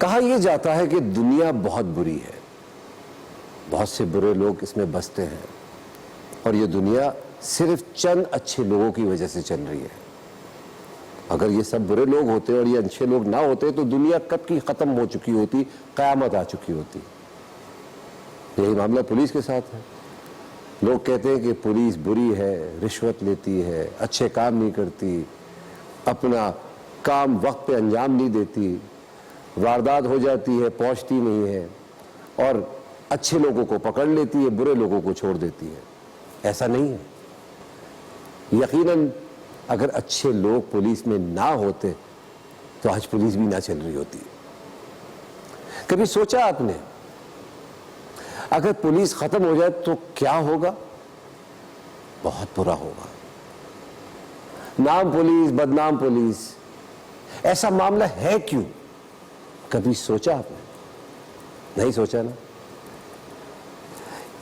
कहा यह जाता है कि दुनिया बहुत बुरी है, बहुत से बुरे लोग इसमें बसते हैं और ये दुनिया सिर्फ चंद अच्छे लोगों की वजह से चल रही है। अगर ये सब बुरे लोग होते और ये अच्छे लोग ना होते तो दुनिया कब की खत्म हो चुकी होती, कयामत आ चुकी होती। यही मामला पुलिस के साथ है। लोग कहते हैं कि पुलिस बुरी है, रिश्वत लेती है, अच्छे काम नहीं करती, अपना काम वक्त पे अंजाम नहीं देती, वारदात हो जाती है, पहुंचती नहीं है और अच्छे लोगों को पकड़ लेती है, बुरे लोगों को छोड़ देती है। ऐसा नहीं है। यकीनन अगर अच्छे लोग पुलिस में ना होते तो आज पुलिस भी ना चल रही होती। कभी सोचा आपने अगर पुलिस खत्म हो जाए तो क्या होगा? बहुत बुरा होगा। नाम पुलिस, बदनाम पुलिस, ऐसा मामला है क्यों? कभी सोचा आपने? नहीं सोचा ना।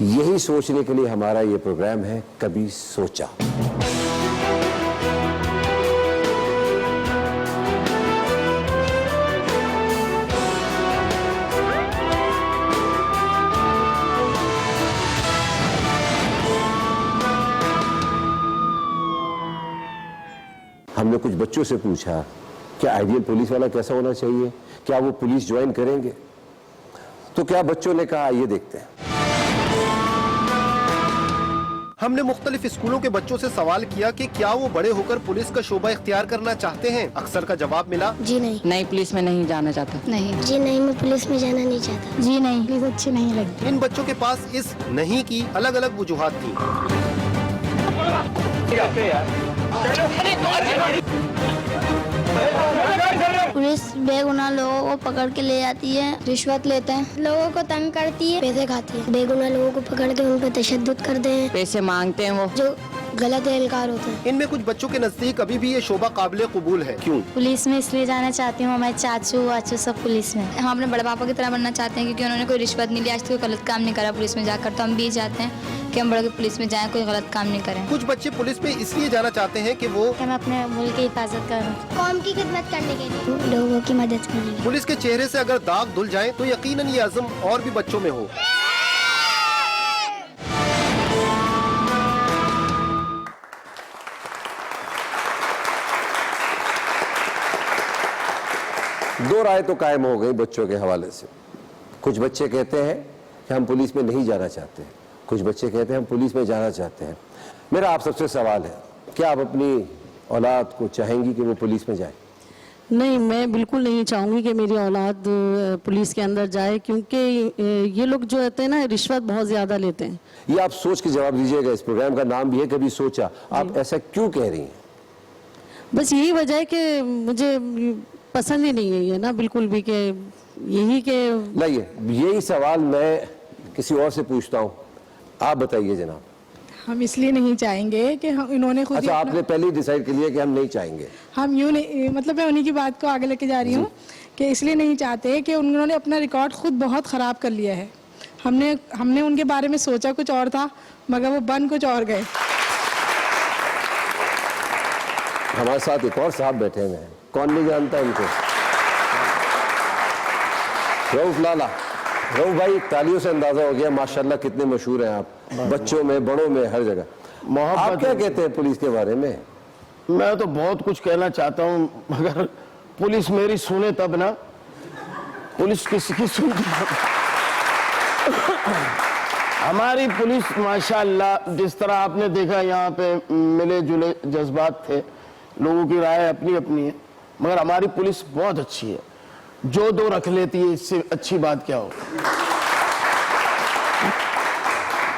यही सोचने के लिए हमारा यह प्रोग्राम है, कभी सोचा। हमने कुछ बच्चों से पूछा क्या आइडियल पुलिस वाला कैसा होना चाहिए, क्या वो पुलिस ज्वाइन करेंगे? तो क्या बच्चों ने कहा, आइए देखते हैं। हमने मुख्तलिफ स्कूलों के बच्चों से सवाल किया कि क्या वो बड़े होकर पुलिस का शोबा इख्तियार करना चाहते हैं। अक्सर का जवाब मिला, जी नहीं। नहीं, पुलिस में नहीं जाना चाहता। नहीं जी नहीं, मैं पुलिस में जाना नहीं चाहता। जी नहीं, पुलिस अच्छी नहीं लगती। इन बच्चों के पास इस नहीं की अलग अलग वजूहात थी। पुलिस बेगुनाह लोगों को पकड़ के ले जाती है, रिश्वत लेते हैं, लोगों को तंग करती है, पैसे खाती है, बेगुनाह लोगों को पकड़ के उन पर तशद्दुद करते हैं, पैसे मांगते हैं वो जो गलत एहलकार होते हैं। इनमें कुछ बच्चों के नजदीक अभी भी ये शोबा काबिल कबूल है। क्यों? पुलिस में इसलिए जाना चाहती हूँ, हमारे चाचू वाचू सब पुलिस में। हम अपने बड़े पापा की तरह बनना चाहते हैं क्योंकि उन्होंने कोई रिश्वत नहीं ली, आज तक कोई गलत काम नहीं करा पुलिस में जाकर। तो हम भी चाहते हैं कि हम बड़े के पुलिस में जाएं, कोई गलत काम नहीं करें। कुछ बच्चे पुलिस में इसलिए जाना चाहते हैं कि वो मैं अपने मुल्क की हिफाजत करूँ, कौम की खिदमत करने के लिए, लोगों की मदद करने के लिए। पुलिस के चेहरे से अगर दाग धुल जाए तो यकीनन ये अज़्म और भी बच्चों में हो। दो राय तो कायम हो गई बच्चों के हवाले से। कुछ बच्चे कहते हैं कि हम पुलिस में नहीं जाना चाहते, कुछ बच्चे कहते हैं हम पुलिस में जाना चाहते हैं। मेरा आप सबसे सवाल है, क्या आप अपनी औलाद को चाहेंगी कि वो पुलिस में जाए? नहीं, मैं बिल्कुल नहीं चाहूँगी कि मेरी औलाद पुलिस के अंदर जाए, क्योंकि ये लोग जो होते हैं ना, रिश्वत बहुत ज़्यादा लेते हैं। ये आप सोच के जवाब दीजिएगा। इस प्रोग्राम का नाम भी है कभी सोचा। आप ऐसा क्यों कह रही हैं? बस यही वजह है कि मुझे पसंद ही नहीं है ये ना, बिल्कुल भी, कि यही के नहीं। यही सवाल मैं किसी और से पूछता हूँ, आप बताइए जनाब। हम इसलिए नहीं चाहेंगे कि हम इन्होंने खुद अच्छा, आपने पहले ही डिसाइड कर लिया कि हम नहीं चाहेंगे? हम यूँ नहीं, मतलब मैं उन्हीं की बात को आगे लेके जा रही हूँ कि इसलिए नहीं चाहते कि उन्होंने अपना रिकॉर्ड खुद बहुत ख़राब कर लिया है। हमने उनके बारे में सोचा कुछ और था, मगर वो बन कुछ और गए। हमारे साथ एक और साहब बैठे हुए हैं, कौन नहीं जानता इनको? रऊफ लाला। रऊफ भाई, तालियों से अंदाजा हो गया माशाल्लाह कितने मशहूर हैं आप, बच्चों में, बड़ों में, हर जगह। आप क्या कहते हैं पुलिस के बारे में? मैं तो बहुत कुछ कहना चाहता हूँ, मगर पुलिस मेरी सुने तब ना। पुलिस किसी की सुनती? हमारी पुलिस माशाल्लाह, जिस तरह आपने देखा यहाँ पे मिले जुले जज्बात थे, लोगों की राय अपनी अपनी है, मगर हमारी पुलिस बहुत अच्छी है। जो दो रख लेती है, इससे अच्छी बात क्या हो?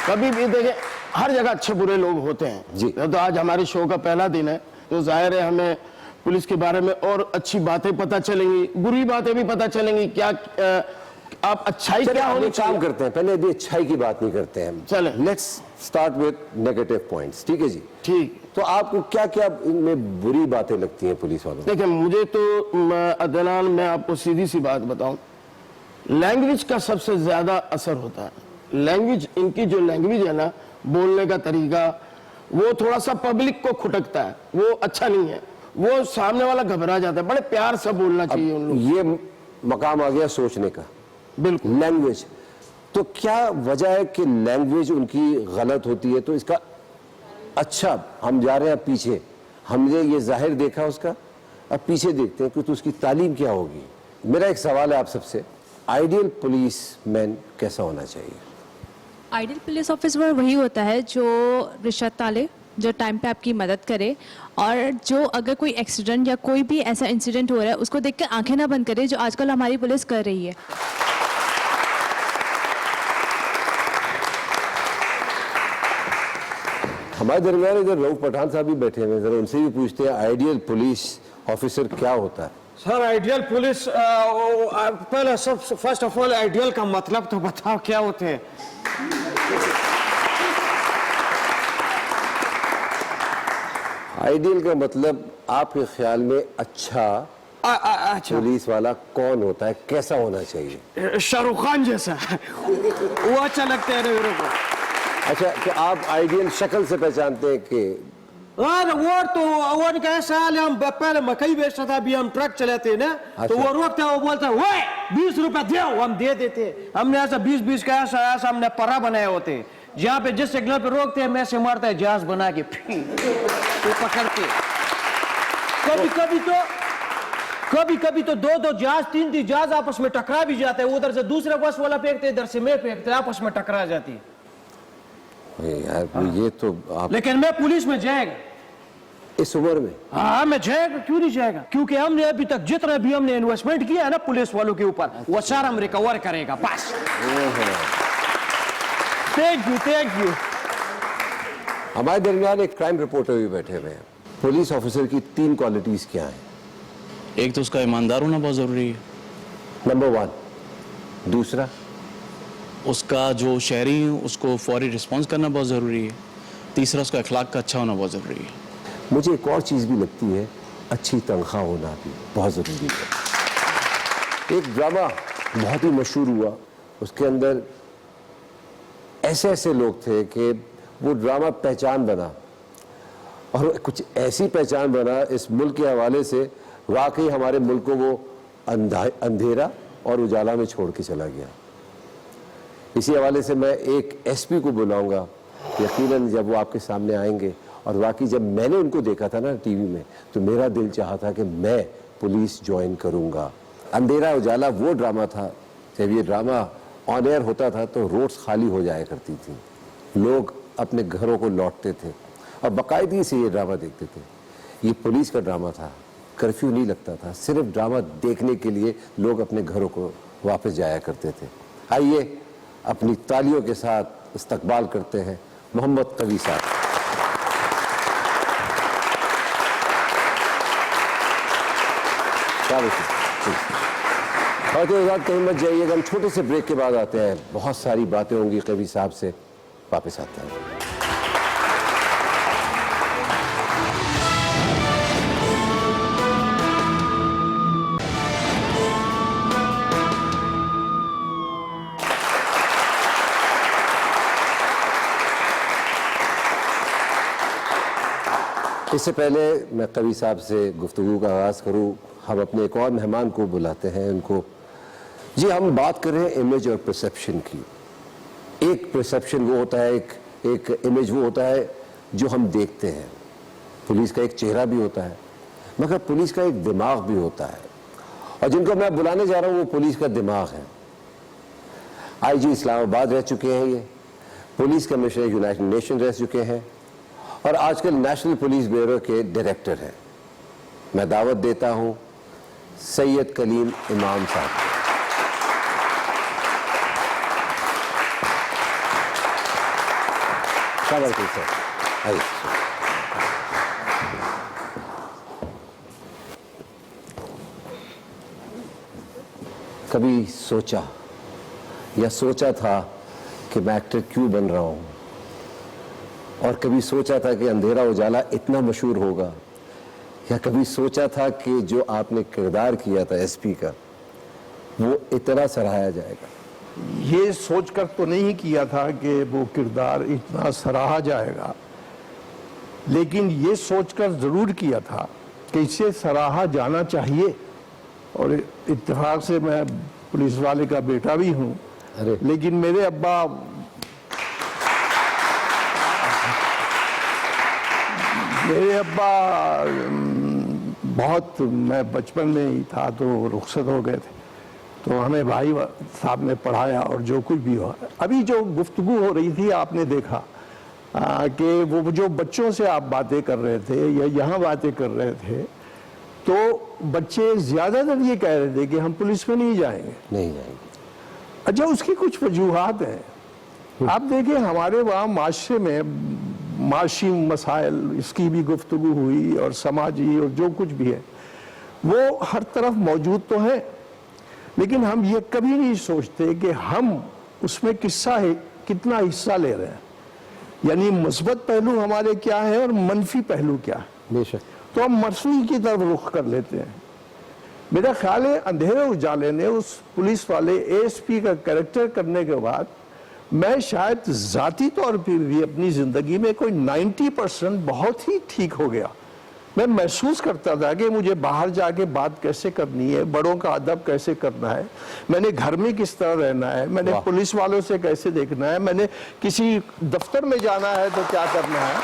कभी भी देखें, हर जगह अच्छे बुरे लोग होते हैं जी। तो आज हमारे शो का पहला दिन है, तो जाहिर है हमें पुलिस के बारे में और अच्छी बातें पता चलेंगी, बुरी बातें भी पता चलेंगी। क्या आप अच्छाई क्या होनी काम करते हैं, पहले अभी अच्छाई की बात नहीं करते हैं। चलें, let's start with negative points. ठीक है जी? ठीक। तो आपको क्या क्या इनमें बुरी बातें लगती हैं पुलिस वालों? देखिए, मुझे तो अदनान, मैं आपको सीधी सी बात बताऊं, लैंग्वेज का सबसे ज्यादा असर होता है। लैंग्वेज, इनकी जो लैंग्वेज है ना, बोलने का तरीका, वो थोड़ा सा पब्लिक को खुटकता है, वो अच्छा नहीं है। वो सामने वाला घबरा जाता है। बड़े प्यार से बोलना चाहिए उन लोग। ये मकाम आ गया सोचने का, बिल्कुल। लैंग्वेज, तो क्या वजह है कि लैंग्वेज उनकी गलत होती है? तो इसका अच्छा, हम जा रहे हैं पीछे, हमने ये जाहिर देखा उसका, अब पीछे देखते हैं कि तो उसकी तालीम क्या होगी। मेरा एक सवाल है आप सबसे, आइडियल पुलिसमैन कैसा होना चाहिए? आइडियल पुलिस ऑफिसर वही होता है जो रिश्वत ना ले, जो टाइम पे आपकी मदद करे, और जो अगर कोई एक्सीडेंट या कोई भी ऐसा इंसिडेंट हो रहा है उसको देख कर आंखें ना बंद करे, जो आजकल हमारी पुलिस कर रही है। हमारे दरमियान इधर रऊफ पठान साहब भी बैठे हुए हैं, जरा उनसे भी पूछते हैं आइडियल पुलिस ऑफिसर क्या होता है? सर आइडियल पुलिस, पहले सब फर्स्ट ऑफ ऑल आइडियल का मतलब तो बताओ क्या होते हैं? आइडियल का मतलब आपके ख्याल में अच्छा अच्छा, पुलिस वाला कौन होता है, कैसा होना चाहिए? शाहरुख खान जैसा वो अच्छा लगता है मेरे को। अच्छा, तो आप आइडियल शक्ल से पहचानते हैं कि वो तो वो कैसा है, हम पहले मकई बेचता था, अभी हम ट्रक चलाते हैं ना, तो अच्छा। वो रोकता है, वो बोलता है वो 20 रुपए दो, हम दे देते हैं। हमने ऐसा 20-20 का ऐसा हमने परा बनाए होते हैं, जहाँ पे जिस सिग्नल पे रोकते हैं मैं से मारता है जहाज बना के तो पकड़ते। कभी तो दो जहाज, तीन जहाज आपस में टकरा भी जाते हैं, उधर से दूसरा बस वाला फेंकते, इधर से मैं फेंकते, आपस में टकरा जाती है। यार ये तो आप लेकिन मैं पुलिस में जाएगा इस उम्र में? हाँ मैं जाएगा, क्यों नहीं जाएगा? क्योंकि हमने अभी तक जितना भी हमने इन्वेस्टमेंट किया है ना पुलिस वालों के ऊपर, वो सारा हम रिकवर करेगा बस। Thank you. हमारे दरमियान एक क्राइम रिपोर्टर भी बैठे हुए हैं। पुलिस ऑफिसर की 3 क्वालिटीज क्या हैं? एक तो उसका ईमानदार होना बहुत ज़रूरी है, नंबर 1। दूसरा, उसका जो शहरी है उसको फौरी रिस्पॉन्स करना बहुत ज़रूरी है। तीसरा, उसका अखलाक का अच्छा होना बहुत ज़रूरी है। मुझे एक और चीज़ भी लगती है, अच्छी तनख्वाह होना भी बहुत ज़रूरी है। एक ड्रामा बहुत ही मशहूर हुआ, उसके अंदर ऐसे लोग थे कि वो ड्रामा पहचान बना, और कुछ ऐसी पहचान बना इस मुल्क के हवाले से, वाकई हमारे मुल्क को वो अंधेरा और उजाला में छोड़ के चला गया। इसी हवाले से मैं एक एसपी को बुलाऊंगा, यकीनन जब वो आपके सामने आएंगे, और वाकई जब मैंने उनको देखा था ना टीवी में, तो मेरा दिल चाहा था कि मैं पुलिस ज्वाइन करूंगा। अंधेरा उजाला वो ड्रामा था, जब ये ड्रामा ऑन एयर होता था तो रोड्स खाली हो जाया करती थी, लोग अपने घरों को लौटते थे और बाकायदगी से ये ड्रामा देखते थे। ये पुलिस का ड्रामा था, कर्फ्यू नहीं लगता था, सिर्फ ड्रामा देखने के लिए लोग अपने घरों को वापस जाया करते थे। आइए अपनी तालियों के साथ इस्तकबाल करते हैं मोहम्मद कवी साहब। और तो कहीं मत जाइएगा, हम छोटे से ब्रेक के बाद आते हैं, बहुत सारी बातें होंगी कवी साहब से, वापस आते हैं। इससे पहले मैं कवि साहब से गुफ्तगू का आगाज़ करूँ, हम अपने एक और मेहमान को बुलाते हैं उनको। जी, हम बात कर रहे हैं इमेज और परसेप्शन की। एक परसेप्शन वो होता है, एक इमेज वो होता है जो हम देखते हैं। पुलिस का एक चेहरा भी होता है, मगर पुलिस का एक दिमाग भी होता है, और जिनको मैं बुलाने जा रहा हूँ वो पुलिस का दिमाग है। आईजी इस्लामाबाद रह चुके हैं, ये पुलिस कमिश्नर यूनाइटेड नेशन रह चुके हैं, और आजकल नेशनल पुलिस ब्यूरो के डायरेक्टर हैं। मैं दावत देता हूं सैयद कलीम इमाम साहब। आइए। कभी सोचा था कि मैं एक्टर क्यों बन रहा हूं, और कभी सोचा था कि अंधेरा उजाला इतना मशहूर होगा, या कभी सोचा था कि जो आपने किरदार किया था एसपी का वो इतना सराहा जाएगा? ये सोचकर तो नहीं किया था कि वो किरदार इतना सराहा जाएगा, लेकिन ये सोचकर ज़रूर किया था कि इसे सराहा जाना चाहिए। और इत्तेफाक से मैं पुलिस वाले का बेटा भी हूँ, अरे लेकिन मेरे अब्बा बहुत, मैं बचपन में ही था तो रुखसत हो गए थे, तो हमें भाई साहब ने पढ़ाया और जो कुछ भी हुआ। अभी जो गुफ्तगू हो रही थी आपने देखा कि वो जो बच्चों से आप बातें कर रहे थे या यहाँ बातें कर रहे थे, तो बच्चे ज़्यादातर ये कह रहे थे कि हम पुलिस में नहीं जाएंगे। अच्छा, उसकी कुछ वजूहात हैं। आप देखिए हमारे वहाँ माशरे में माशी मसाइल, इसकी भी गुफ्तगू हुई, और समाजी और जो कुछ भी है वो हर तरफ मौजूद तो है, लेकिन हम ये कभी नहीं सोचते कि हम उसमें कितना हिस्सा ले रहे हैं, यानी मुस्बत पहलू हमारे क्या है और मनफी पहलू क्या है। बेशक। तो हम मरसूई की तरफ रुख कर लेते हैं। मेरा ख्याल है अंधेरे उजाले ने उस पुलिस वाले एएसपी का कैरेक्टर करने के बाद मैं शायद ज़ाती तौर पर भी अपनी ज़िंदगी में कोई 90% बहुत ही ठीक हो गया। मैं महसूस करता था कि मुझे बाहर जाके बात कैसे करनी है, बड़ों का अदब कैसे करना है, मैंने घर में किस तरह रहना है, मैंने पुलिस वालों से कैसे देखना है, मैंने किसी दफ्तर में जाना है तो क्या करना है।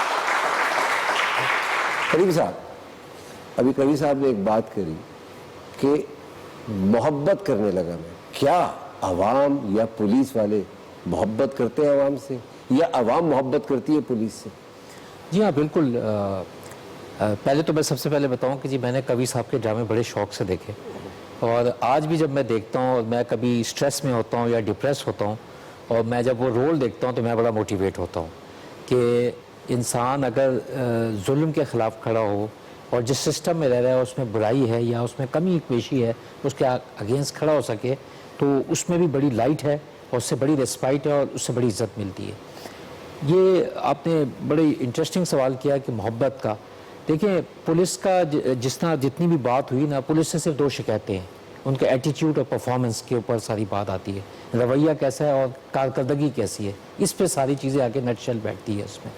करीम साहब, अभी करीम साहब ने एक बात करी कि मोहब्बत करने लगा मैं। क्या अवाम या पुलिस वाले मोहब्बत करते हैं अवाम से, या अवाम मोहब्बत करती है पुलिस से? जी हाँ, बिल्कुल। पहले तो मैं सबसे पहले बताऊं कि जी मैंने कवि साहब के ड्रामे बड़े शौक से देखे, और आज भी जब मैं देखता हूं और मैं कभी स्ट्रेस में होता हूं या डिप्रेस होता हूं, और मैं जब वो रोल देखता हूं तो मैं बड़ा मोटिवेट होता हूं कि इंसान अगर जुल्म के ख़िलाफ़ खड़ा हो और जिस सिस्टम में रह रहा है उसमें बुराई है या उसमें कमी पेशी है, उसके अगेंस्ट खड़ा हो सके, तो उसमें भी बड़ी लाइट है और उससे बड़ी रिस्पाइट है और उससे बड़ी इज़्ज़त मिलती है। ये आपने बड़ी इंटरेस्टिंग सवाल किया कि मोहब्बत का। देखिए, पुलिस का जितनी भी बात हुई ना, पुलिस से सिर्फ 2 शिकायतें हैं, उनके एटीट्यूड और परफॉर्मेंस के ऊपर सारी बात आती है। रवैया कैसा है और कारकर्दगी कैसी है, इस पे सारी चीज़ें आके नटशेल बैठती है उसमें।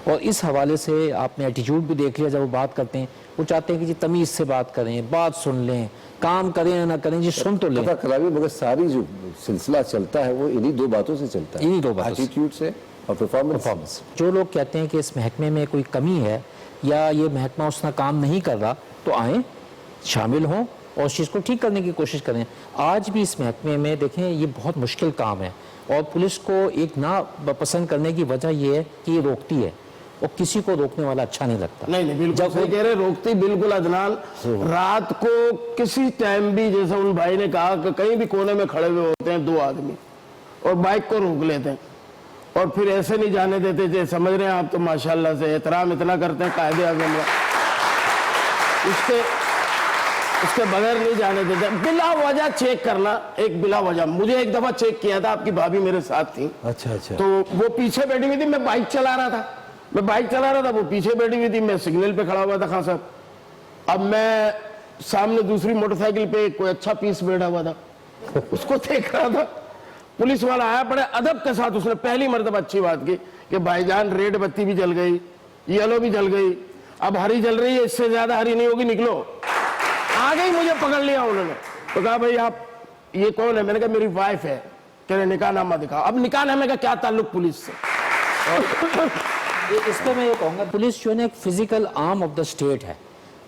और इस हवाले से आपने एटीट्यूड भी देख लिया। जब वो बात करते हैं, वो चाहते हैं कि जी तमीज़ से बात करें, बात सुन लें, काम करें या ना करें, जी सुन तो लें। मगर सारी जो सिलसिला चलता है वो इन्हीं 2 बातों से चलता है, इन्हीं 2 बातों, एटीट्यूड से और परफॉर्मेंस। जो लोग कहते हैं कि इस महकमे में कोई कमी है या ये महकमा उसका काम नहीं कर रहा, तो आएँ, शामिल हों और उस चीज़ को ठीक करने की कोशिश करें। आज भी इस महकमे में देखें, ये बहुत मुश्किल काम है, और पुलिस को एक ना पसंद करने की वजह ये है कि ये रोकती है, और किसी को रोकने वाला अच्छा नहीं लगता। नहीं, बिल्कुल सही कह रहे, रोकती बिल्कुल अदनान। रात को किसी टाइम भी, जैसा उन भाई ने कहा कि कहीं भी कोने में खड़े हुए होते हैं 2 आदमी और बाइक को रोक लेते हैं, और फिर ऐसे नहीं जाने देते जो समझ रहे हैं आप, तो माशाल्लाह से एहतराम इतना करते हैं कायदे आज़म का, उसके बगैर नहीं जाने देते। बिला वजह चेक करना, एक बिला वजह, मुझे एक दफा चेक किया था, आपकी भाभी मेरे साथ थी। अच्छा। तो वो पीछे बैठी हुई थी, मैं बाइक चला रहा था, वो पीछे बैठी हुई थी, मैं सिग्नल पे खड़ा हुआ था खान साहब। अब मैं सामने दूसरी मोटरसाइकिल पे कोई अच्छा पीस बैठा हुआ था, उसको देख रहा था। पुलिस वाला आया, बड़े अदब के साथ उसने पहली मर्तबा अच्छी बात की कि भाईजान रेड बत्ती भी जल गई, येलो भी जल गई, अब हरी जल रही है, इससे ज्यादा हरी नहीं होगी, निकलो। आ गई, मुझे पकड़ लिया उन्होंने, तो कहा भाई आप ये कौन है? मैंने कहा मेरी वाइफ है। कह रहे निकाहनामा दिखाओ। अब निकाहनामे का क्या ताल्लुक पुलिस से? इस पर मैं ये कहूँगा, पुलिस जो है ना एक physical arm of the state है।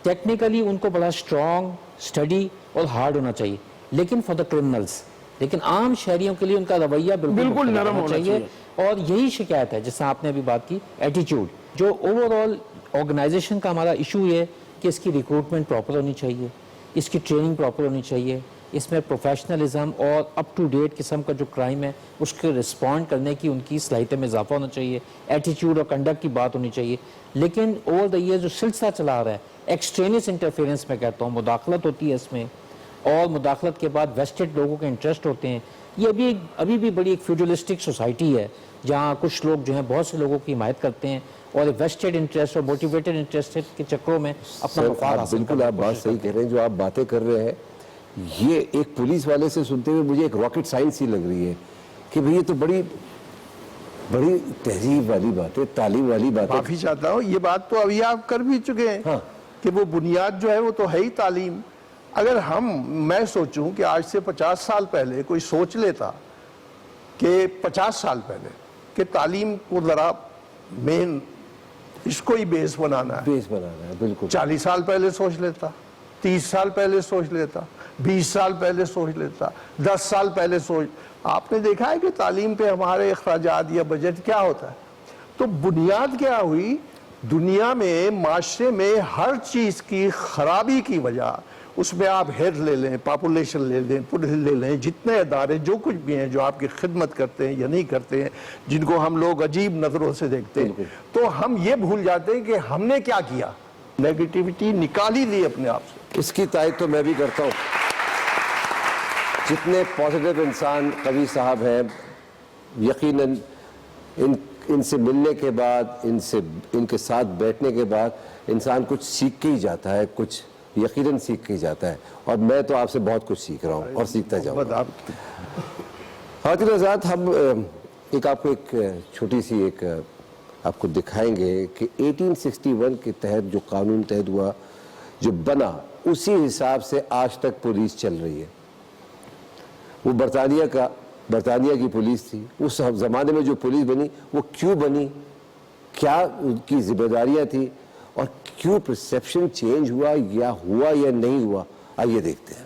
टेक्निकली उनको बड़ा स्ट्रॉन्ग, स्टडी और हार्ड होना चाहिए, लेकिन फॉर द क्रिमिनल्स, लेकिन आम शहरियों के लिए उनका रवैया बिल्कुल नरम होना चाहिए। और यही शिकायत है, जैसे आपने अभी बात की, एटीट्यूड। जो ओवरऑल ऑर्गेनाइजेशन का हमारा इशू ये कि इसकी रिक्रूटमेंट प्रॉपर होनी चाहिए, इसकी ट्रेनिंग प्रॉपर होनी चाहिए, इसमें प्रोफेशनलिज्म और अप टू डेट किस्म का जो क्राइम है उसके रिस्पॉन्ड करने की उनकी सलाहियत में इजाफा होना चाहिए, एटीट्यूड और कंडक्ट की बात होनी चाहिए। लेकिन ओवर द ईयर जो सिलसिला चला रहा है, एक्सट्रेनियस इंटरफेरेंस में कहता हूँ, मुदाखलत होती है इसमें, और मुदाखलत के बाद वेस्टेड लोगों के इंटरेस्ट होते हैं। ये अभी भी बड़ी एक फ्यूडलिस्टिक सोसाइटी है, जहाँ कुछ लोग जो हैं बहुत से लोगों की हिमायत करते हैं और वेस्टेड इंटरेस्ट और मोटिवेटेड इंटरेस्ट के चक्रों में अपना मफाद हासिल। बिल्कुल आप बात सही कह रहे हैं। जो आप बातें कर रहे हैं, ये एक पुलिस वाले से सुनते हुए मुझे एक रॉकेट साइंस ही लग रही है कि भाई ये तो बड़ी तहजीब वाली बात है, तालीम वाली बात है। माफी चाहता हूँ, ये बात तो अभी आप कर भी चुके हैं। हाँ। कि वो बुनियाद जो है वो तो है ही तालीम। अगर मैं सोचूं कि आज से 50 साल पहले कोई सोच लेता कि 50 साल पहले कि तालीम को ज़रा मेन इसको ही बेस बनाना है, बिल्कुल 40 साल पहले सोच लेता, 30 साल पहले सोच लेता, 20 साल पहले सोच लेता, 10 साल पहले सोच। आपने देखा है कि तालीम पे हमारे अखराजात या बजट क्या होता है। तो बुनियाद क्या हुई, दुनिया में माशरे में हर चीज़ की खराबी की वजह, उसमें आप हेल्थ ले लें, पॉपुलेशन ले लें, पुलिस ले लें, जितने अदारे जो कुछ भी हैं जो आपकी खिदमत करते हैं या नहीं करते हैं, जिनको हम लोग अजीब नज़रों से देखते हैं, तो हम ये भूल जाते हैं कि हमने क्या किया, नेगेटिविटी निकाल ही ली अपने आप से। इसकी तारीफ तो मैं भी करता हूँ। जितने पॉजिटिव इंसान कवि साहब हैं, यकीनन इनसे मिलने के बाद, इनके साथ बैठने के बाद इंसान कुछ सीख के ही जाता है, कुछ यकीनन सीख के ही जाता है। और मैं तो आपसे बहुत कुछ सीख रहा हूँ और सीखता जाऊँगा। ख़वातीन हज़रात, हम आपको एक छोटी सी आपको दिखाएंगे कि 1861 के तहत जो कानून तहत हुआ, जो बना, उसी हिसाब से आज तक पुलिस चल रही है। वो बरतानिया की पुलिस थी। उस ज़माने में जो पुलिस बनी वो क्यों बनी, क्या उनकी जिम्मेदारियां थी और क्यों परसेप्शन चेंज हुआ या नहीं हुआ, आइए देखते हैं।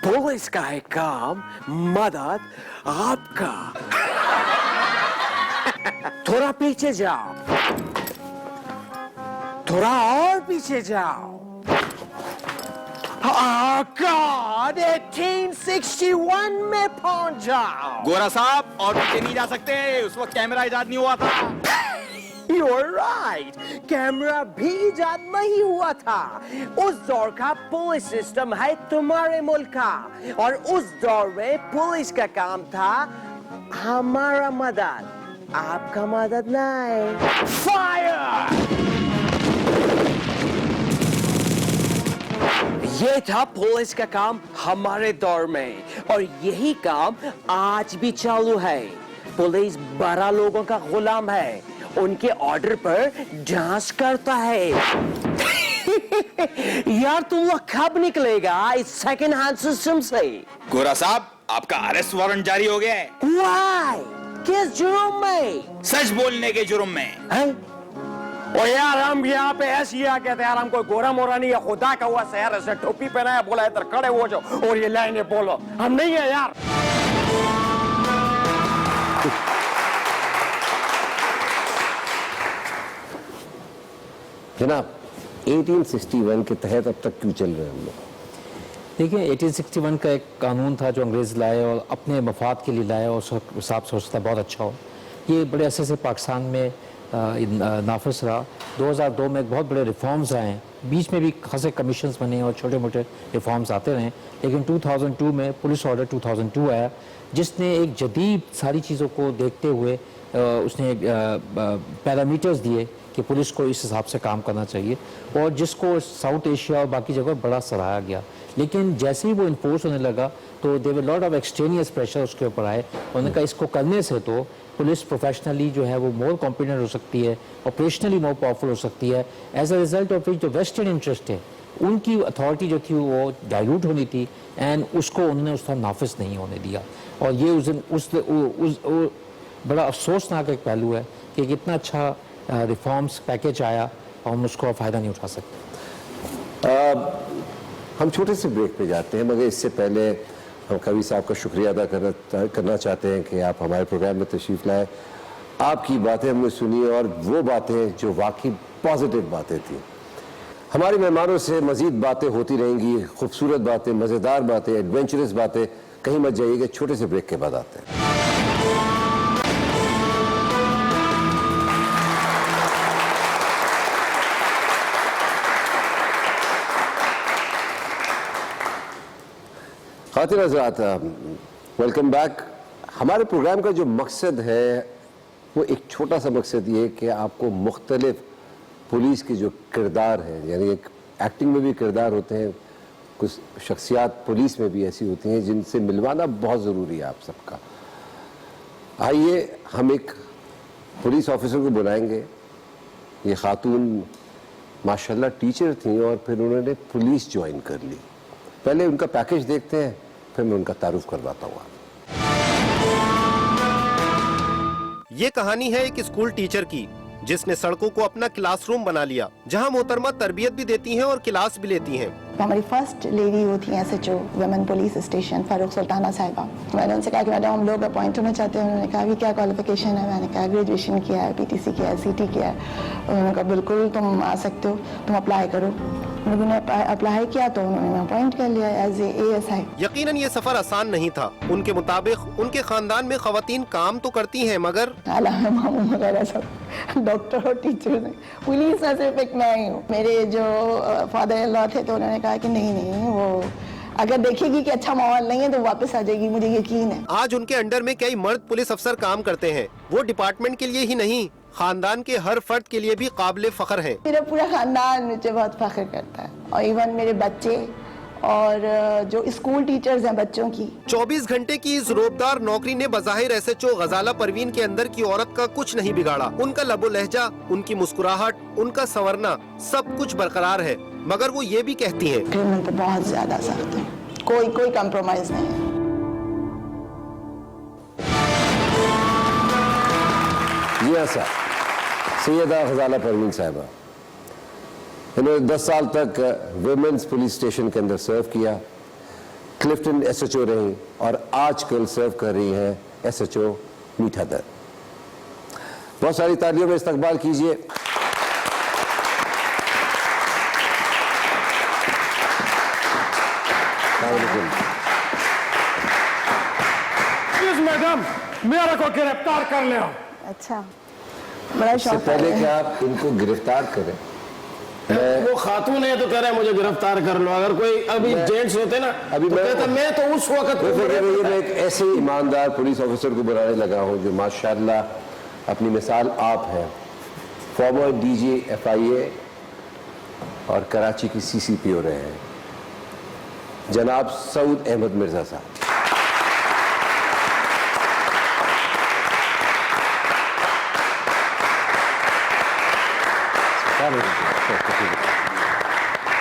पुलिस का है काम मदद आपका। थोड़ा पीछे जाओ, थोड़ा और पीछे जाओ। God, 1861 में पहुंच जाओ। गोरा साहब, और पीछे नहीं जा सकते, उस वक्त कैमरा इजाद नहीं हुआ था। You're right, कैमरा भी इजाद नहीं हुआ था। उस दौर का पुलिस सिस्टम है तुम्हारे मुल्क का, और उस दौर में पुलिस का काम था हमारा मदद, आपका मदद नहीं। फायर! ये था पुलिस का काम हमारे दौर में, और यही काम आज भी चालू है। पुलिस बड़ा लोगों का गुलाम है, उनके ऑर्डर पर जांच करता है। यार, तुम लोग कब निकलेगा इस सेकंड हैंड सिस्टम से? गोरा साहब, आपका अरेस्ट वारंट जारी हो गया है। Why? किस जुर्म में? सच बोलने के जुर्म में। और यार, हम यहाँ पे ऐसी आ कहते यार, हम कोई गोरा मोरा नहीं है, खुदा का हुआ शहर ऐसे टोपी पहनाया, बोला इधर खड़े हो जाओ और ये लाइनें बोलो, हम नहीं है यार। जनाब, 1861 के तहत अब तक क्यों चल रहे हैं हम लोग? देखिए, 1861 का एक कानून था जो अंग्रेज़ लाए और अपने मफाद के लिए लाए, और उस हिसाब से सोचता बहुत अच्छा हो। ये बड़े अरसे से पाकिस्तान में नाफिज रहा। 2002 में बहुत बड़े रिफॉर्म्स आए हैं, बीच में भी खासे कमीशंस बने और छोटे मोटे रिफॉर्म्स आते रहे, लेकिन 2002 में पुलिस ऑर्डर 2002 आया, जिसने एक जदीद सारी चीज़ों को देखते हुए उसने पैरामीटर्स दिए कि पुलिस को इस हिसाब से काम करना चाहिए, और जिसको साउथ एशिया और बाकी जगह बड़ा सराहा गया। लेकिन जैसे ही वो इन्फोर्स होने लगा तो there lot of extraneous pressure उसके ऊपर आए। उन्होंने कहा इसको करने से तो पुलिस प्रोफेशनली जो है वो मोर कॉम्पिटेंट हो सकती है, ऑपरेशनली मोर पावरफुल हो सकती है। एज अ रिजल्ट ऑफ जो वेस्टेड इंटरेस्ट है, उनकी अथॉरिटी जो थी वो डाइल्यूट होनी थी, एंड उसको उन्होंने उस पर नाफिज नहीं होने दिया। और ये उस बड़ा अफसोसनाक एक पहलू है कि कितना अच्छा रिफॉर्म्स पैकेज आया और हम उसको फ़ायदा नहीं उठा सकते। हम छोटे से ब्रेक पे जाते हैं, मगर इससे पहले हम कवि साहब का शुक्रिया अदा करना चाहते हैं कि आप हमारे प्रोग्राम में तशरीफ़ लाए। आपकी बातें हमने सुनी और वो बातें जो वाकई पॉजिटिव बातें थी। हमारे मेहमानों से मज़ीद बातें होती रहेंगी, खूबसूरत बातें, मज़ेदार बातें, एडवेंचरस बातें। कहीं मत जाइएगा, छोटे से ब्रेक के बाद आते हैं। ख़वातीन हज़रात, वेलकम बैक। हमारे प्रोग्राम का जो मकसद है वो एक छोटा सा मकसद ये कि आपको मुख्तलिफ पुलिस के जो किरदार हैं, यानी एक एक्टिंग में भी किरदार होते हैं, कुछ शख्सियात पुलिस में भी ऐसी होती हैं जिनसे मिलवाना बहुत ज़रूरी है आप सबका। आइए हम एक पुलिस ऑफिसर को बुलाएंगे ये खातून माशाल्लाह टीचर थी और फिर उन्होंने पुलिस ज्वाइन कर ली। पहले उनका पैकेज देखते हैं, फिर मैं उनका तारुफ करवाता हूँ। ये कहानी है एक स्कूल टीचर की जिसने सड़कों को अपना क्लासरूम बना लिया, जहां मोहतरमा तरबियत भी देती हैं और क्लास भी लेती हैं। हमारी फर्स्ट लेडी वो थी SHO women police station Farooq Sultana साहिबा। मैंने उनसे कहा कि मैडम हम लोग अपॉइंट होना चाहते हैं। उन्होंने कहा कि क्या क्वालिफिकेशन है? मैंने कहा ग्रेजुएशन किया है, PTC किया है, CT किया है। उन्होंने कहा बिल्कुल तुम आ सकते हो, तुम अप्लाई करो। उन्होंने अप्लाई किया तो उन्होंने अपॉइंट कर लिया एज ए ASI। यकीनन ये सफर आसान नहीं था। उनके मुताबिक उनके खानदान में खवातीन काम तो करती हैं मगर मामू वगैरह सब डॉक्टर और टीचर हैं। पुलिस में सिर्फ एक मैं ही हूँ। मेरे जो फादर इन लॉ थे तो उन्होंने कहा कि नहीं वो अगर देखेगी कि अच्छा माहौल नहीं है तो वापस आ जाएगी, मुझे यकीन है। आज उनके अंडर में कई मर्द पुलिस अफसर काम करते हैं। वो डिपार्टमेंट के लिए ही नहीं, खानदान के हर फर्द के लिए भी काबिले फख्र है। मेरा पूरा खानदान मुझे बहुत फख्र करता है और इवन मेरे बच्चे और जो स्कूल टीचर्स हैं बच्चों की। 24 घंटे की इस रोबदार नौकरी ने बज़ाहिर SHO गजाला परवीन के अंदर की औरत का कुछ नहीं बिगाड़ा। उनका लबो लहजा, उनकी मुस्कुराहट, उनका संवरना सब कुछ बरकरार है। मगर वो ये भी कहती हैं क्रिमिनल तो बहुत ज्यादा सख्त है, कोई कंप्रोमाइज नहीं है। जी हाँ सर, सैयदा गजाला परवीन साहिबा, इन्होंने 10 साल तक वुमेन्स पुलिस स्टेशन के अंदर सर्व किया, क्लिफ्टन SHO रही और आजकल सर्व कर रही हैं SHO मीठा दर। बहुत सारी तालियों में इस्तकबाल कीजिए। मैडम मेरे को गिरफ्तार कर ले। अच्छा, बड़ा शौक है। पहले कि आप इनको गिरफ्तार करें, वो खातून है तो कह रहे हैं मुझे गिरफ्तार कर लो। अगर कोई अभी जेंट्स होते ना अभी तो कहता मैं तो उस वक्त मैं एक ऐसे ईमानदार पुलिस ऑफिसर को बनाने लगा हूं जो माशाल्लाह अपनी मिसाल आप हैं। फॉर्मर DG FIA और कराची की CCPO रहे हैं जनाब सऊद अहमद मिर्जा साहब।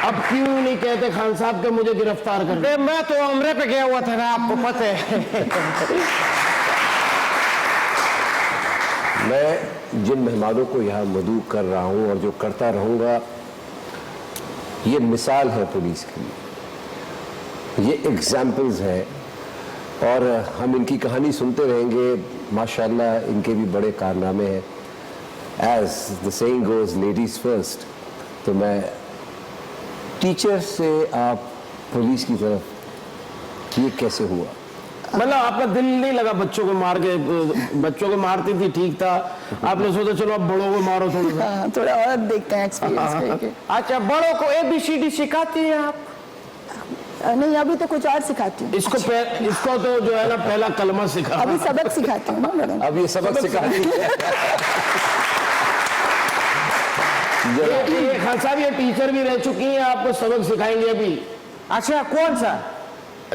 अब क्यों नहीं कहते खान साहब के मुझे गिरफ्तार कर दे? मैं तो उम्रे पे गया हुआ था ना, आपको पता है। मैं जिन मेहमानों को यहाँ मदऊ कर रहा हूँ और जो करता रहूँगा, ये मिसाल है पुलिस की, ये एग्जाम्पल्स हैं और हम इनकी कहानी सुनते रहेंगे। माशाल्लाह इनके भी बड़े कारनामे हैं। As the saying goes ladies first. तो मैं टीचर से आप पुलिस की तरफ, ये कैसे हुआ? मतलब आपका दिल नहीं लगा बच्चों को मार के? बच्चों को मारती थी ठीक था, आपने सोचा चलो अब बड़ों को मारो थोड़ा सा। थोड़ा और देखते हैं एक्सपीरियंस करके। अच्छा, बड़ों को ABCD सिखाती हैं आप? नहीं, अभी तो कुछ और सिखाती हूँ। इसको तो जो है ना पहला कलमा सिखा। अभी सबक सिखाती हूँ ना मैडम। अब ये सबक सिखाती है। ये खान साहब ये टीचर भी रह चुकी हैं, आपको सबक सिखाएंगे अभी। अच्छा, कौन सा?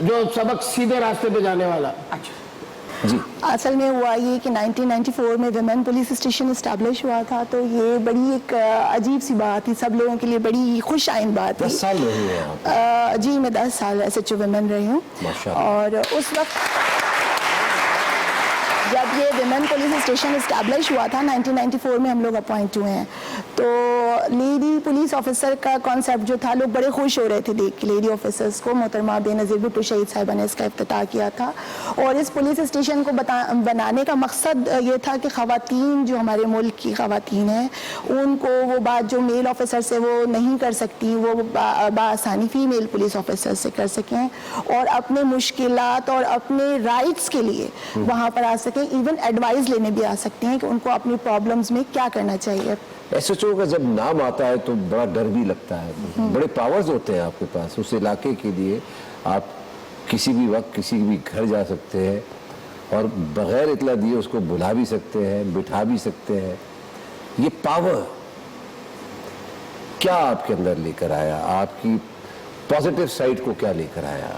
जो सबक सीधे रास्ते पे जाने वाला। अच्छा जी। असल में हुआ ये कि 1994 में वुमेन पुलिस स्टेशन इस्टेब्लिश हुआ था, तो ये बड़ी एक अजीब सी बात थी, सब लोगों के लिए बड़ी खुश आइन बात थी। 10 साल रही हैं आप? जी, मैं 10 साल SHO वुमेन रही हूँ। और उस वक्त जब ये वुमेन पुलिस स्टेशन इस्टेब्लिश हुआ था 1994 में, हम लोग अपॉइंट हुए हैं, तो लेडी पुलिस ऑफिसर का कॉन्सेप्ट जो था, लोग बड़े खुश हो रहे थे देख के लेडी ऑफिसर्स को। मोहतरमा बेनज़ीर भुट्टो शहीद साहिबा ने इसका इफ्तिताह किया था और इस पुलिस स्टेशन को बनाने का मकसद ये था कि ख़वातीन जो हमारे मुल्क की ख़वातीन हैं, उनको वो बात जो मेल ऑफिसर से वो नहीं कर सकती, वो बआसानी फीमेल पुलिस ऑफिसर से कर सकें और अपने मुश्किलात और अपने राइट्स के लिए वहाँ पर आ सकें। इवन एडवाइस लेने भी आ सकती हैं कि उनको अपनी प्रॉब्लम्स में क्या करना चाहिए। SHO का जब नाम आता है तो बड़ा डर भी लगता है, बड़े पावर्स होते हैं आपके पास। उस इलाके के लिए आप किसी भी वक्त किसी भी घर जा सकते हैं और बगैर इतला दिए उसको बुला भी सकते हैं, बिठा भी सकते हैं। ये पावर क्या आपके अंदर लेकर आया? आपकी पॉजिटिव साइड को क्या लेकर आया?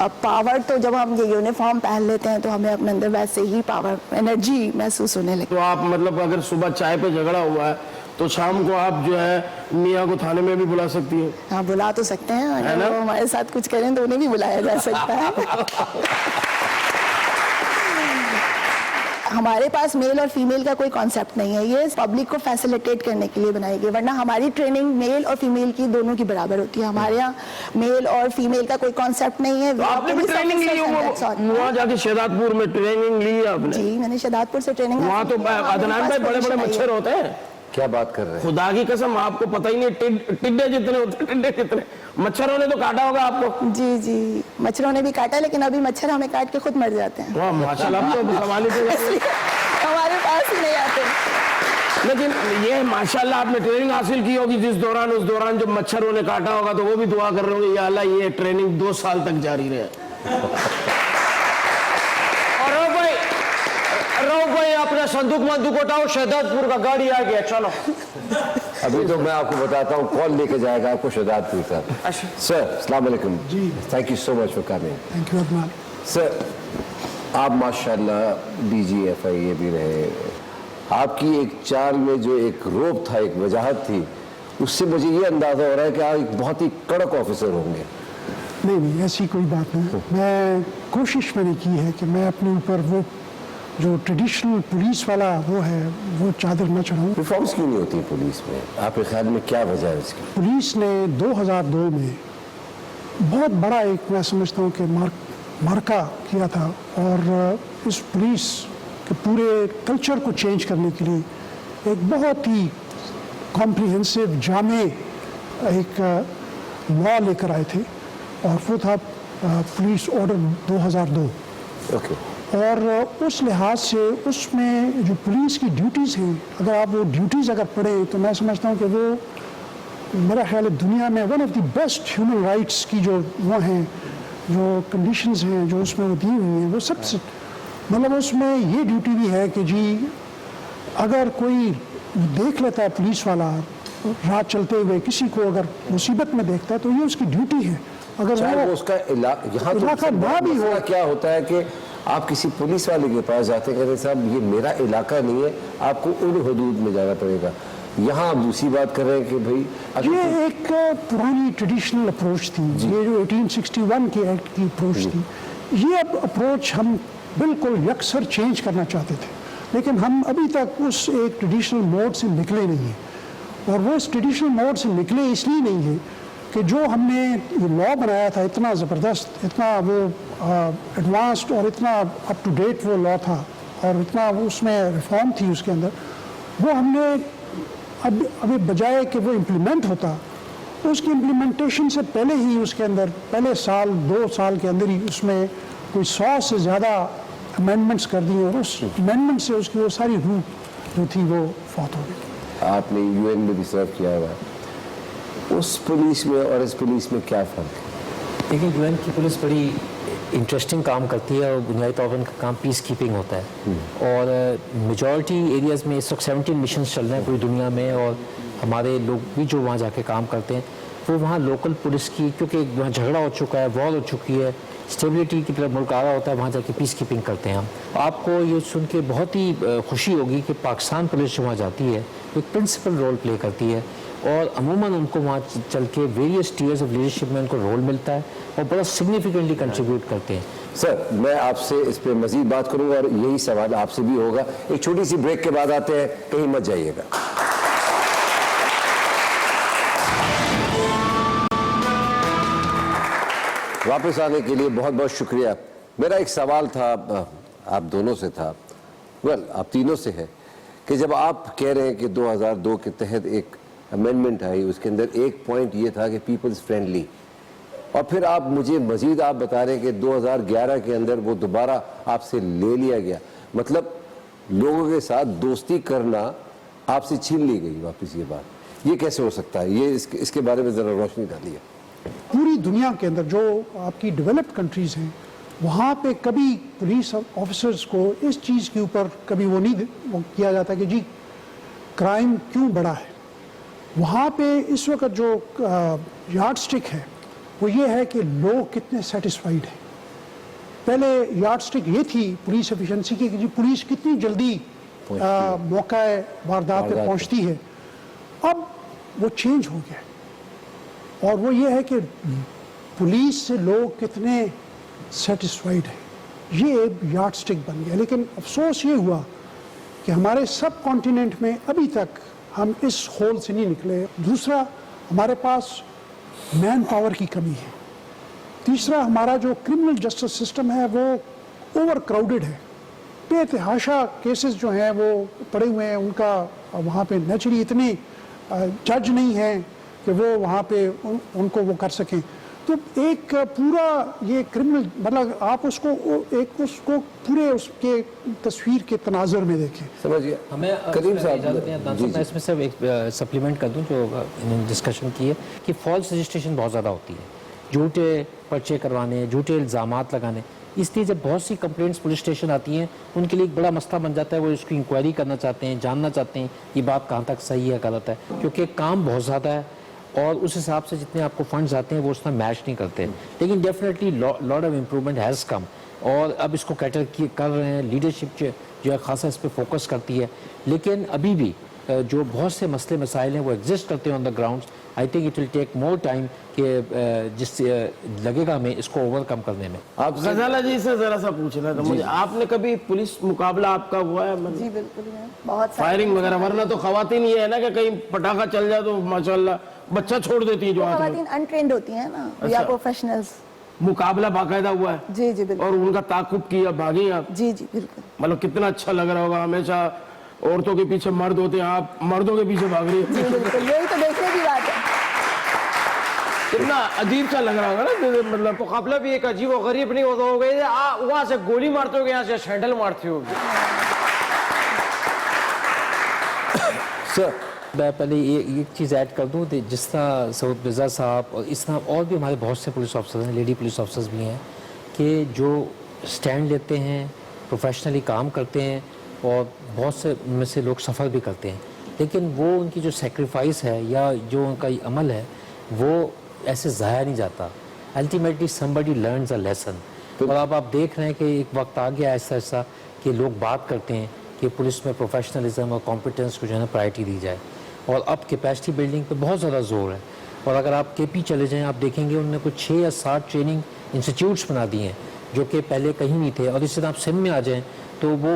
अब पावर तो जब हम ये यूनिफॉर्म पहन लेते हैं तो हमें अपने अंदर वैसे ही पावर एनर्जी महसूस होने लगती तो आप मतलब अगर सुबह चाय पे झगड़ा हुआ है तो शाम को आप जो है मियाँ को थाने में भी बुला सकती है। हाँ, बुला तो सकते हैं, अगर वो हमारे साथ कुछ करें तो उन्हें भी बुलाया जा सकता है। हमारे पास मेल और फीमेल का कोई कॉन्सेप्ट नहीं है, ये पब्लिक को फैसिलिटेट करने के लिए बनाई गई, वरना हमारी ट्रेनिंग मेल और फीमेल की दोनों की बराबर होती है। हमारे यहाँ मेल और फीमेल का कोई कॉन्सेप्ट नहीं है। तो आपने भी ट्रेनिंग ली वहाँ जाके शहदादपुर में ट्रेनिंग ली आपने? जी, मैंने शहदादपुर से ट्रेनिंग। वहाँ तो अदनान भाई बड़े बड़े मच्छर होते हैं। क्या बात कर रहे हैं? खुदा की कसम, आपको पता ही नहीं टिड्डे जितने होते हैं, टिड्डे कितने। मच्छरों ने तो काटा होगा आपको? जी जी, मच्छरों ने भी काटा, लेकिन अभी मच्छर हमें काट के खुद मर जाते हैं। वाह माशाल्लाह, तो सवाल ही हमारे पास ही नहीं आते। लेकिन ये माशाल्लाह आपने ट्रेनिंग हासिल की होगी उस दौरान जब मच्छरों ने काटा होगा, तो वो भी दुआ कर रहे होंगे या अल्लाह ये ट्रेनिंग 2 साल तक जारी रहे। और भाई अपना संदूक मंदूक उठाओ, शहदादपुर का गाड़ी आ गया, चलो। अभी तो मैं आपको बताता हूँ कौन लेके जाएगा आपको शहदादपुर तक। सर, अस्सलाम वालेकुम। जी, thank you so much for coming. Thank you Armaan. Sir, आप माशाल्लाह DGFIA भी रहे, आपकी एक चाल में जो एक रोब था, एक वजाहत थी, उससे मुझे ये अंदाजा हो रहा है कि आप एक बहुत ही कड़क ऑफिसर होंगे। नहीं, ऐसी कोई बात नहीं। मैं कोशिश मैंने की है कि मैं अपने ऊपर वो जो ट्रेडिशनल पुलिस वाला वो है वो चादर न चढ़ाऊं। रिफॉर्म्स क्यों नहीं होती पुलिस में, आपके ख्याल में क्या वजह है इसकी? पुलिस ने 2002 में बहुत बड़ा एक, मैं समझता हूँ कि मार्का किया था, और इस पुलिस के पूरे कल्चर को चेंज करने के लिए एक बहुत ही कॉम्प्रिहेंसिव जामे एक लॉ लेकर आए थे, और वो था पुलिस ऑर्डर 2002। ओके। और उस लिहाज से उसमें जो पुलिस की ड्यूटीज़ हैं, अगर आप वो ड्यूटीज़ अगर पढ़ें तो मैं समझता हूँ कि वो मेरा ख्याल है दुनिया में one of the best human rights की जो वो हैं, जो कंडीशंस हैं जो उसमें वो दी हुई हैं, वो सबसे मतलब उसमें ये ड्यूटी भी है कि जी अगर कोई देख लेता है पुलिस वाला राह चलते हुए किसी को अगर मुसीबत में देखता है तो ये उसकी ड्यूटी है। अगर वो उसका यहाँ इलाका ना भी हो, क्या होता है कि आप किसी पुलिस वाले के पास जाते हैं, कहते साहब ये मेरा इलाका नहीं है, आपको उन हदूद में जाना पड़ेगा। यहाँ आप दूसरी बात कर रहे हैं कि भाई ये एक पुरानी ट्रेडिशनल अप्रोच थी, ये जो 1861 की एक्ट की अप्रोच थी, ये अब अप्रोच हम बिल्कुल यकसर चेंज करना चाहते थे, लेकिन हम अभी तक उस एक ट्रेडिशनल मोड से निकले नहीं हैं। और वो इस ट्रेडिशनल मोड से निकले इसलिए नहीं है कि जो हमने ये लॉ बनाया था इतना ज़बरदस्त, इतना वो एडवांस्ड और इतना अप टू डेट वो लॉ था, और इतना उसमें रिफॉर्म थी उसके अंदर, वो हमने अभी बजाय कि वो इम्प्लीमेंट होता, उसकी इम्प्लीमेंटेशन से पहले ही उसके अंदर पहले साल 2 साल के अंदर ही उसमें कोई 100 से ज़्यादा अमेंडमेंट्स कर दी, और उस अमेंडमेंट से उसकी वो सारी रूह जो थी वो फौत हो गई। आपने UN में भी सर्व किया हुआ है, उस पुलिस में और इस पुलिस में क्या फ़र्क है? देखिए, UN की पुलिस बड़ी इंटरेस्टिंग काम करती है, और बुनियादी तौर पर उनका काम पीस कीपिंग होता है, और मेजॉरिटी एरियाज़ में इस वक्त 17 मिशंस चल रहे हैं पूरी दुनिया में, और हमारे लोग भी जो वहाँ जाके काम करते हैं वो वहाँ लोकल पुलिस की, क्योंकि वहाँ झगड़ा हो चुका है, वॉर हो चुकी है, स्टेबिलिटी की तरफ मुल्क आ रहा होता है, वहाँ जाके पीस कीपिंग करते हैं हम। आपको ये सुन के बहुत ही खुशी होगी कि पाकिस्तान पुलिस जो वहाँ जाती है एक प्रिंसिपल रोल प्ले करती है, और अमूमन उनको वहाँ चल के वेरियस टीयर्स ऑफ लीडरशिप में उनको रोल मिलता है, और बड़ा सिग्निफिकेंटली कंट्रीब्यूट करते हैं। सर, मैं आपसे इस पर मजीद बात करूँगा, और यही सवाल आपसे भी होगा। एक छोटी सी ब्रेक के बाद आते हैं, कहीं मत जाइएगा। वापस आने के लिए बहुत बहुत शुक्रिया। मेरा एक सवाल था आप दोनों से था, आप तीनों से है, कि जब आप कह रहे हैं कि 2002 के तहत एक अमेंडमेंट आई, उसके अंदर एक पॉइंट ये था कि पीपल्स फ्रेंडली, और फिर आप मुझे मजीद आप बता रहे हैं कि 2011 के अंदर वो दोबारा आपसे ले लिया गया, मतलब लोगों के साथ दोस्ती करना आपसे छीन ली गई वापस। ये बात ये कैसे हो सकता है? ये इसके बारे में ज़रा रोशनी डालिए। पूरी दुनिया के अंदर जो आपकी डेवलप्ड कंट्रीज़ हैं, वहाँ पे कभी पुलिस ऑफिसर्स को इस चीज़ के ऊपर कभी वो नहीं वो किया जाता कि जी क्राइम क्यों बढ़ा है। वहाँ पे इस वक्त जो यार्ड स्टिक है वो ये है कि लोग कितने सेटिस्फाइड हैं। पहले यार्डस्टिक ये थी पुलिस एफिशिएंसी की कि जी पुलिस कितनी जल्दी मौका वारदात पे पहुंचती है। अब वो चेंज हो गया और वो ये है कि पुलिस से लोग कितने सेटिस्फाइड हैं, ये एक यार्डस्टिक बन गया। लेकिन अफसोस ये हुआ कि हमारे सब कॉन्टिनेंट में अभी तक हम इस होल से नहीं निकले। दूसरा, हमारे पास मैन पावर की कमी है। तीसरा, हमारा जो क्रिमिनल जस्टिस सिस्टम है वो ओवर क्राउडेड है। बेतहाशा केसेस जो हैं वो पड़े हुए हैं, उनका वहाँ पे नेचुरली इतने जज नहीं हैं कि वो वहाँ पे उनको वो कर सकें। तो एक पूरा ये क्रिमिनल मतलब आप उसको पूरे उसके तस्वीर के तनाजुर में देखें। समझिए हमें करीम साहब मैं इसमें सिर्फ एक सप्लीमेंट कर दूं जो इन्होंने डिस्कशन की है कि फॉल्स रजिस्ट्रेशन बहुत ज़्यादा होती है, झूठे पर्चे करवाने, झूठे इल्ज़ामात लगाने। इसलिए जब बहुत सी कंप्लेंट्स पुलिस स्टेशन आती हैं उनके लिए एक बड़ा मसला बन जाता है, वो इसकी इंक्वायरी करना चाहते हैं, जानना चाहते हैं ये बात कहाँ तक सही है गलत है, क्योंकि काम बहुत ज़्यादा है और उस हिसाब से जितने आपको फंड्स आते हैं वो उसमें मैच नहीं करते। लेकिन definitely lot of improvement has come और अब इसको कैटर कर रहे हैं, लीडरशिप जो है खासा इस पर फोकस करती है। लेकिन अभी भी जो बहुत से मसले मसाइल हैं वो एग्जिस्ट करते हैं on the ground. I think it will take more time कि जिससे लगेगा हमें इसको ओवरकम करने में। आप गजाला जी से जरा सा पूछना था मुझे, आपने कभी पुलिस मुकाबला आपका हुआ है? जी बिल्कुल है, बहुत फायरिंग वगैरह? वरना तो खवातीन ये है ना कि कहीं पटाखा चल जाए तो माशाल्लाह बच्चा छोड़ देती है जो खवातीन अनट्रेंड होती हैं ना, वी आर प्रोफेशनल्स। मुकाबला बाकायदा हुआ है? जी जी बिल्कुल। और उनका ताकुब किया, भागी आप? जी जी बिल्कुल। मतलब कितना अच्छा लग रहा होगा, हमेशा औरतों के पीछे मर्द होते हैं, आप मर्दों के पीछे भाग रही है। बिल्कुल, यही तो देखने की बात है। कितना अजीब सा लग रहा होगा ना, मतलब मुकाबला भी एक अजीब और गरीब नहीं होता होगा, वहां से गोली मारते हो, यहाँ से शैंडल मारते हो। सर मैं पहले ये एक चीज़ ऐड कर दूँ, जिस तरह सऊद मिर्ज़ा साहब और इस तरह और भी हमारे बहुत से पुलिस ऑफिसर्स हैं, लेडी पुलिस ऑफिसर्स भी हैं कि जो स्टैंड लेते हैं, प्रोफेशनली काम करते हैं और बहुत से उनमें से लोग सफ़र भी करते हैं, लेकिन वो उनकी जो सेक्रीफाइस है या जो उनका अमल है वो ऐसे ज़ाया नहीं जाता। Ultimately somebody learns a lesson. और अब आप देख रहे हैं कि एक वक्त आ गया ऐसा ऐसा कि लोग बात करते हैं कि पुलिस में प्रोफेशनलिज्म और कॉम्पिटेंस को जो है ना प्रायोरिटी दी जाए, और अब कैपेसिटी बिल्डिंग पे बहुत ज़्यादा जोर है। और अगर आप केपी चले जाएं आप देखेंगे उन्होंने कुछ 6 या 7 ट्रेनिंग इंस्टीट्यूट्स बना दिए हैं जो कि पहले कहीं नहीं थे। और इसी तरह आप सिम में आ जाएँ तो वो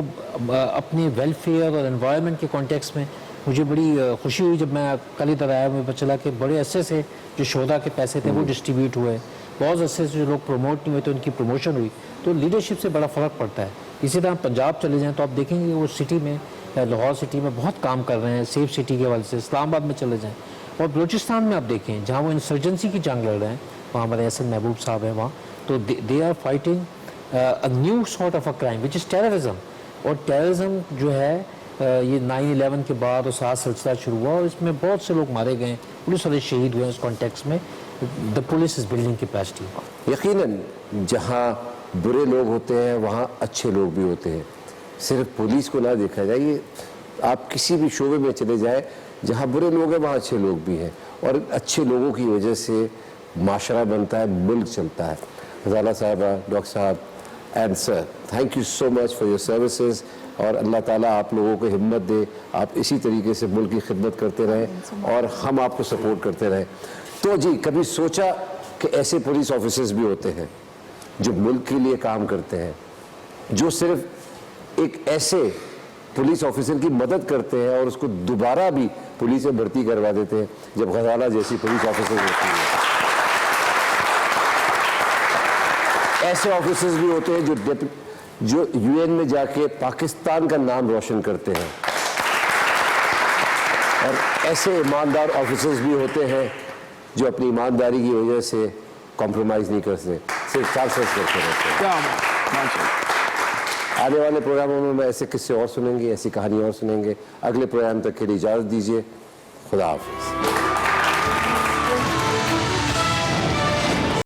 अपने वेलफेयर और एनवायरनमेंट के कॉन्टेक्स्ट में मुझे बड़ी खुशी हुई जब मैं कल इधर आया, मुझे पता चला कि बड़े अरसे से जो शोधा के पैसे थे वो डिस्ट्रीब्यूट हुए, बहुत अरसे से जो लोग प्रमोट नहीं हुए तो उनकी प्रमोशन हुई। तो लीडरशिप से बड़ा फ़र्क पड़ता है। इसी तरह पंजाब चले जाएँ तो आप देखेंगे कि वो सिटी में, लाहौर सिटी में बहुत काम कर रहे हैं सेफ सिटी के हवाले से। इस्लामाबाद में चले जाएँ और बलूचिस्तान में आप देखें जहाँ वो इंसर्जेंसी की जंग लड़ रहे हैं, वहाँ हमारे एहसन महबूब साहब हैं वहाँ, तो they are fighting a new sort of a crime which is terrorism. और टेररिज्म जो है ये 9/11 के बाद और साथ सिलसिला शुरू हुआ और इसमें बहुत से लोग मारे गए, पुलिस वाले शहीद हुए। इस कॉन्टेक्स्ट में the police is building capacity. यकीनन जहाँ बुरे लोग होते हैं वहाँ अच्छे लोग भी होते हैं। सिर्फ पुलिस को ना देखा जाए, ये आप किसी भी शोबे में चले जाए जहाँ बुरे लोग हैं वहाँ अच्छे लोग भी हैं, और अच्छे लोगों की वजह से माशरा बनता है, मुल्क चलता है। गजाला साहबा, डॉक्टर साहब and sir, thank you so much for your services, और अल्लाह ताला आप लोगों को हिम्मत दे, आप इसी तरीके से मुल्क की खिदमत करते रहें और हम आपको सपोर्ट करते रहें। तो जी, कभी सोचा कि ऐसे पुलिस ऑफिसर्स भी होते हैं जो मुल्क के लिए काम करते हैं, जो सिर्फ एक ऐसे पुलिस ऑफिसर की मदद करते हैं और उसको दोबारा भी पुलिस में भर्ती करवा देते हैं जब गजाला जैसी पुलिस ऑफिसर होती है। ऐसे ऑफिसर्स भी होते हैं जो यूएन में जाके पाकिस्तान का नाम रोशन करते हैं, और ऐसे ईमानदार ऑफिसर्स भी होते हैं जो अपनी ईमानदारी की वजह से कॉम्प्रोमाइज़ नहीं करते, सिर्फ सर्विस करते रहते हैं। आने वाले प्रोग्रामों में मैं ऐसे किस्से और सुनेंगे, ऐसी कहानी और सुनेंगे। अगले प्रोग्राम तक के लिए इजाज़त दीजिए। खुदा हाफिज़।